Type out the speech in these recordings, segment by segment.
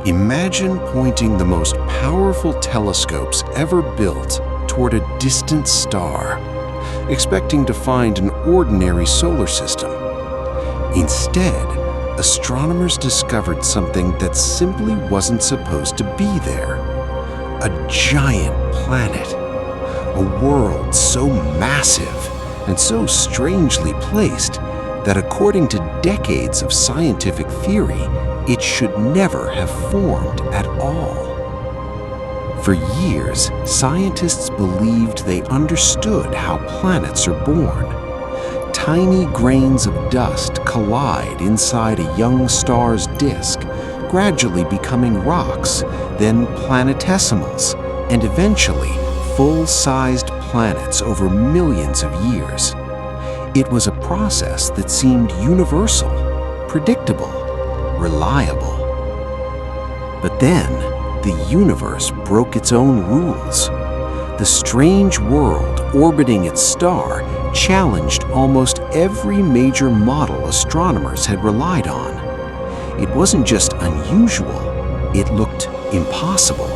Imagine pointing the most powerful telescopes ever built toward a distant star, expecting to find an ordinary solar system. Instead, astronomers discovered something that simply wasn't supposed to be there. A giant planet. A world so massive and so strangely placed that according to decades of scientific theory, it should never have formed at all. For years, scientists believed they understood how planets are born. Tiny grains of dust collide inside a young star's disk, gradually becoming rocks, then planetesimals, and eventually full-sized planets over millions of years. It was a process that seemed universal, predictable, reliable. But then, the universe broke its own rules. The strange world orbiting its star challenged almost every major model astronomers had relied on. It wasn't just unusual, it looked impossible.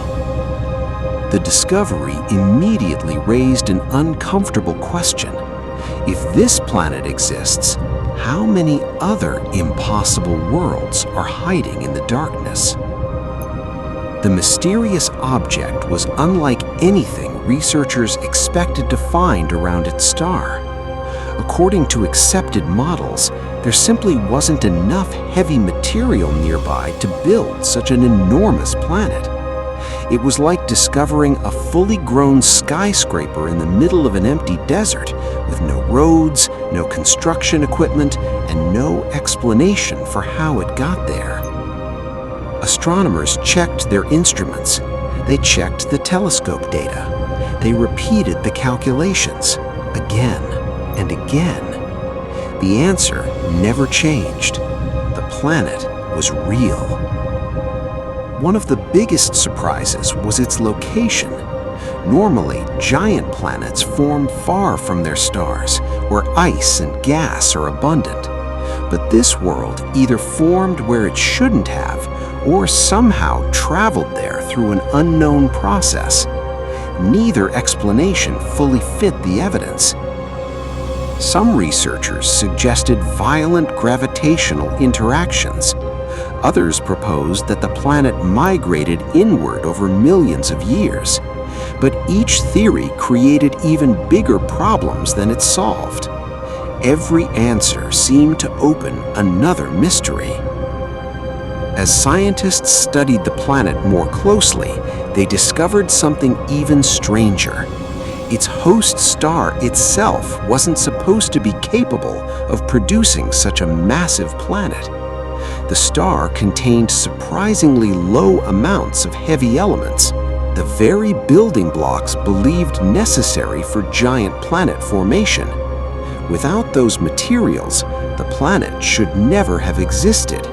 The discovery immediately raised an uncomfortable question. If this planet exists, how many other impossible worlds are hiding in the darkness? The mysterious object was unlike anything researchers expected to find around its star. According to accepted models, there simply wasn't enough heavy material nearby to build such an enormous planet. It was like discovering a fully grown skyscraper in the middle of an empty desert with no roads, no construction equipment, and no explanation for how it got there. Astronomers checked their instruments. They checked the telescope data. They repeated the calculations again and again. The answer never changed. The planet was real. One of the biggest surprises was its location. Normally, giant planets form far from their stars, where ice and gas are abundant. But this world either formed where it shouldn't have, or somehow traveled there through an unknown process. Neither explanation fully fit the evidence. Some researchers suggested violent gravitational interactions. Others proposed that the planet migrated inward over millions of years. But each theory created even bigger problems than it solved. Every answer seemed to open another mystery. As scientists studied the planet more closely, they discovered something even stranger. Its host star itself wasn't supposed to be capable of producing such a massive planet. The star contained surprisingly low amounts of heavy elements, the very building blocks believed necessary for giant planet formation. Without those materials, the planet should never have existed.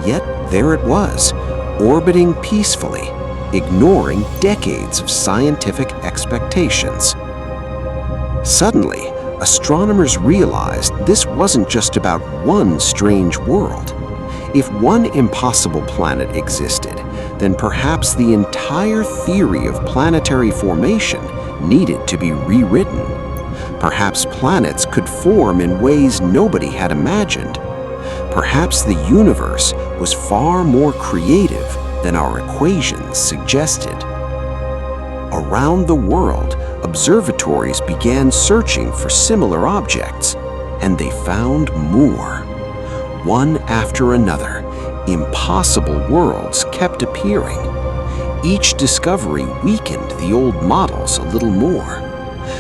Yet there it was, orbiting peacefully, ignoring decades of scientific expectations. Suddenly, astronomers realized this wasn't just about one strange world. If one impossible planet existed, then perhaps the entire theory of planetary formation needed to be rewritten. Perhaps planets could form in ways nobody had imagined. Perhaps the universe was far more creative than our equations suggested. Around the world, observatories began searching for similar objects, and they found more. One after another, impossible worlds kept appearing. Each discovery weakened the old models a little more.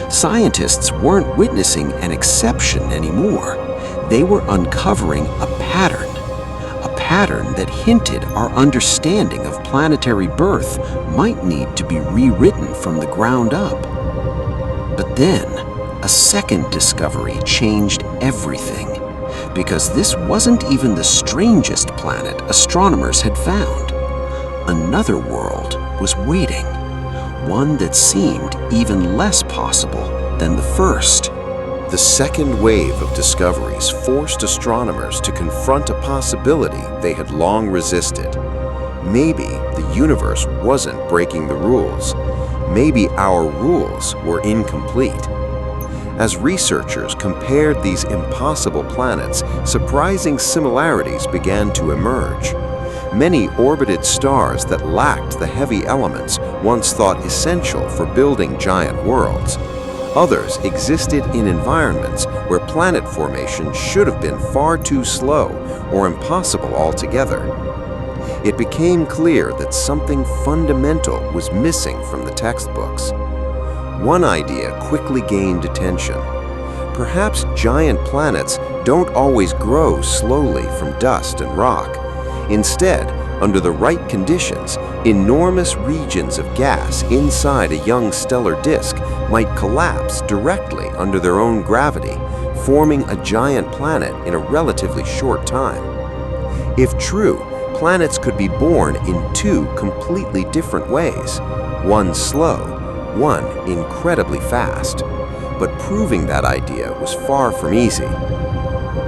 Scientists weren't witnessing an exception anymore. They were uncovering a pattern that hinted our understanding of planetary birth might need to be rewritten from the ground up. But then, a second discovery changed everything, because this wasn't even the strangest planet astronomers had found. Another world was waiting, one that seemed even less possible than the first. The second wave of discoveries forced astronomers to confront a possibility they had long resisted. Maybe the universe wasn't breaking the rules. Maybe our rules were incomplete. As researchers compared these impossible planets, surprising similarities began to emerge. Many orbited stars that lacked the heavy elements once thought essential for building giant worlds. Others existed in environments where planet formation should have been far too slow or impossible altogether. It became clear that something fundamental was missing from the textbooks. One idea quickly gained attention. Perhaps giant planets don't always grow slowly from dust and rock. Instead, under the right conditions, enormous regions of gas inside a young stellar disk might collapse directly under their own gravity, forming a giant planet in a relatively short time. If true, planets could be born in two completely different ways, one slow, one incredibly fast. But proving that idea was far from easy.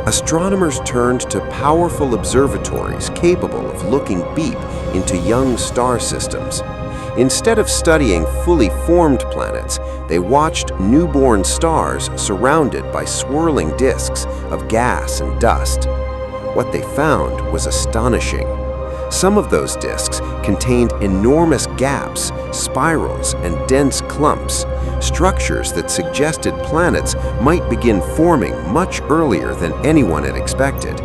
Astronomers turned to powerful observatories capable of looking deep into young star systems. Instead of studying fully formed planets, they watched newborn stars surrounded by swirling disks of gas and dust. What they found was astonishing. Some of those disks contained enormous gaps, spirals, and dense clumps, structures that suggested planets might begin forming much earlier than anyone had expected.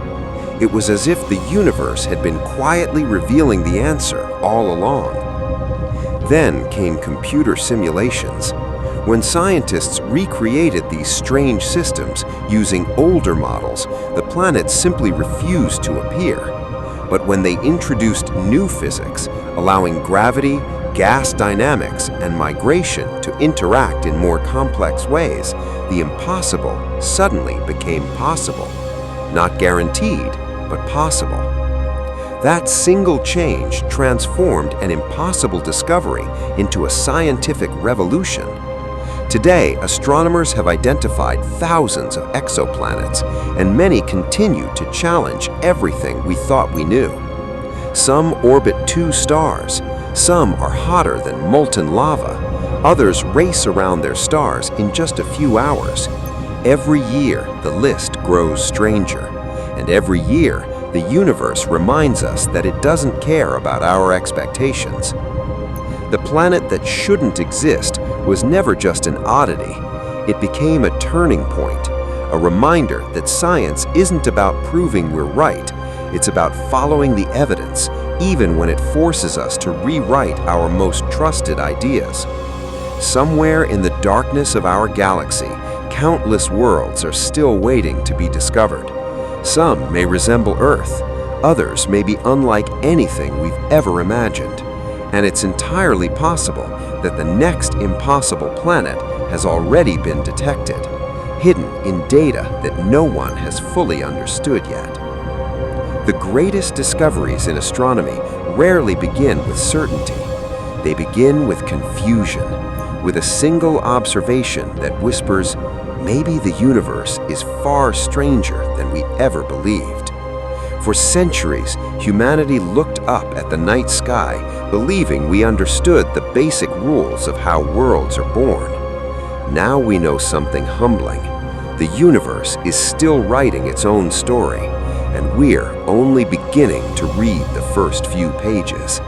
It was as if the universe had been quietly revealing the answer all along. Then came computer simulations. When scientists recreated these strange systems using older models, the planets simply refused to appear. But when they introduced new physics, allowing gravity, gas dynamics, and migration to interact in more complex ways, the impossible suddenly became possible. Not guaranteed, but possible. That single change transformed an impossible discovery into a scientific revolution. Today, astronomers have identified thousands of exoplanets, and many continue to challenge everything we thought we knew. Some orbit two stars, some are hotter than molten lava, others race around their stars in just a few hours. Every year, the list grows stranger, and every year, the universe reminds us that it doesn't care about our expectations. The planet that shouldn't exist was never just an oddity. It became a turning point, a reminder that science isn't about proving we're right. It's about following the evidence, even when it forces us to rewrite our most trusted ideas. Somewhere in the darkness of our galaxy, countless worlds are still waiting to be discovered. Some may resemble Earth, others may be unlike anything we've ever imagined. And it's entirely possible that the next impossible planet has already been detected, hidden in data that no one has fully understood yet. The greatest discoveries in astronomy rarely begin with certainty. They begin with confusion, with a single observation that whispers, maybe the universe is far stranger than we ever believed. For centuries, humanity looked up at the night sky, believing we understood the basic rules of how worlds are born. Now we know something humbling. The universe is still writing its own story, and we're only beginning to read the first few pages.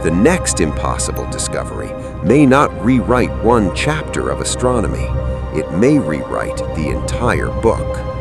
The next impossible discovery may not rewrite one chapter of astronomy. It may rewrite the entire book.